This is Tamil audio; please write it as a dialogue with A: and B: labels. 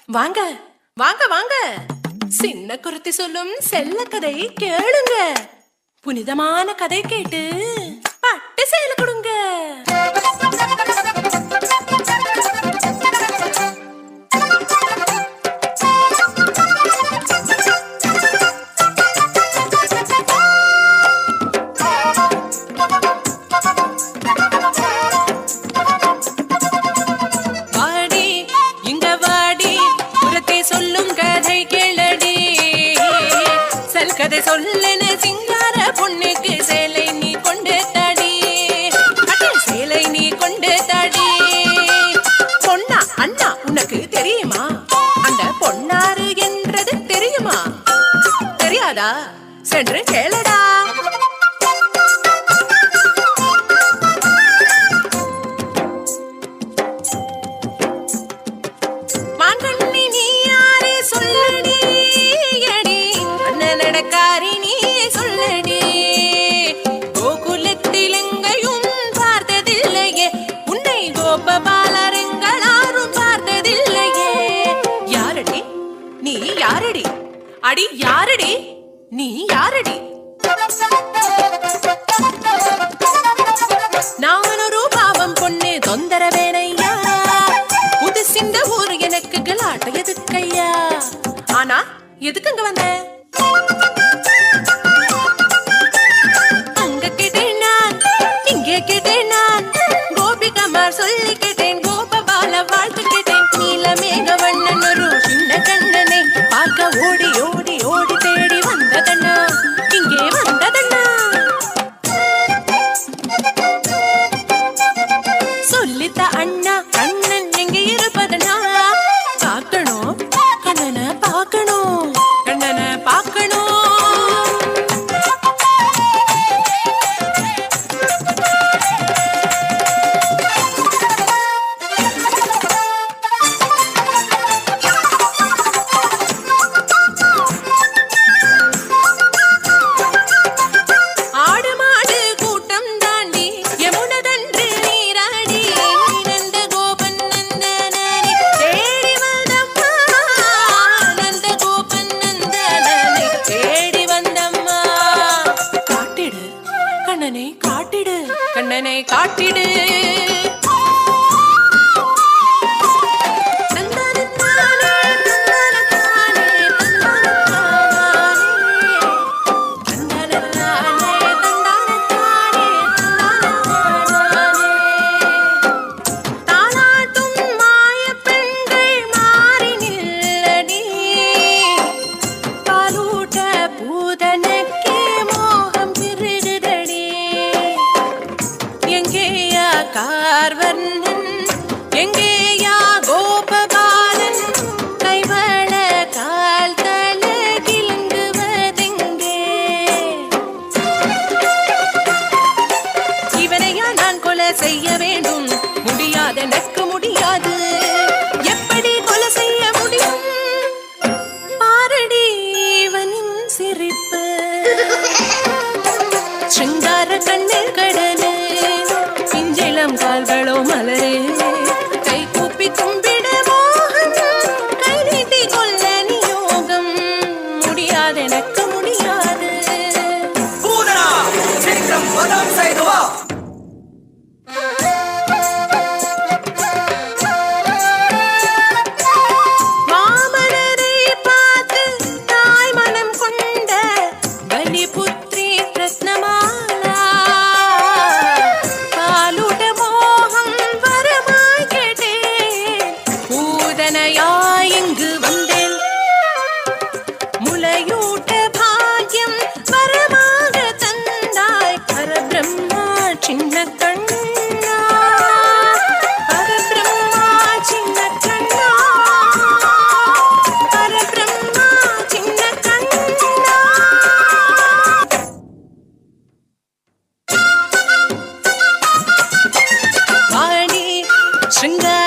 A: வாங்க வாங்க வாங்க, சின்ன குருத்தி சொல்லும் செல்ல கதை கேளுங்க. புனிதமான கதை கேட்டு பட்டு சேல கொடுங்க. கதை சொல்லன சிங்கார பொண்ணுக்கு சேலை நீ கொண்டு தாடி, சேலை நீ கொண்டு தாடி. பொண்ணா அண்ணா உனக்கு தெரியுமா? அந்த பொன்னாரு என்றது தெரியுமா? தெரியாதா? சென்று கேளடா. மாங்கண்ணி நீ யாரே சொல்லடி, நடக்காரி நீ சொல்லடி. கோகுலத்தில் எங்கையும் பார்த்ததில்லையே உன்னை, கோபபாலரெங்களாரும் பார்த்ததில்லையே. யாரடி நீ யாரடி? அடி யாரடி நீ யாரடி? நான் ஒரு பாவம் பொண்ணு தொந்தரவேனையா, புதுசிந்த ஊர் எனக்கு கலாட்ட எதுக்கையா? ஆனா எதுக்குங்க வந்த? அங்க கேட்டேன் நான், இங்கே கேட்டேன் நான், கோபிகமார் சொல்லி கேட்டேன், கோபபால வாழ்த்து கேட்டேன். நீலமேக வண்ணன் ஒரு சின்ன கண்ணனை பார்க்க ஓடி ஓடி ஓடி தேடி வந்ததண்ணா, இங்கே வந்ததண்ணா. சொல்லித்த அண்ணா கண்ணன் எங்கே இருப்பதண்ணா? பார்க்கணும் கண்ணனை பார்க்கணும், கண்ணனை பார்க்கணும். கண்ணனை காட்டிடு. தாலாட்டும் மாய பெண்கள் மாறி நில்லடி, பாலூட்ட பூதனுக்கே மோகம் பிறகுதடி. எங்கேயா கார்வர்ணன், எங்கேயா கோபபாலன், கைவள கால் தல கிளங்குவதெங்கே? இவனையா நான் கொலை செய்ய வேண்டும்? முடியாது, எனக்கு முடியாது. எப்படி கொலை செய்ய முடியும்? பாரடி இவனின் சிரிப்பு, சிங்கார கண்ணில் கடனு, இஞ்சிலம் கால்களோ மலரே, கை கூப்பி கும்பிட மோகன், கை நீட்டி கொல்ல நியோகம். முடியாது, எனக்கு முடியாது.
B: பூதனா சீக்கிரம் வதம் செய்து வா.
A: மாமனரை பார்த்து தாய் மனம் கொண்ட பலிபுத்ரி ரத்னமாலா, பாலுட மோகம் வரமாய் கேட்டேன், பூதனையாய் இங்கு வந்தேன். முளையூட்ட பாக்கியம் வரமாக தந்தாய், பரபிரம்மா சின்ன கண்ணா, பரபிரம்மா சின்ன கண்ணா, பரபிரம்மா சின்ன கண்ணா. வாணி சிங்கார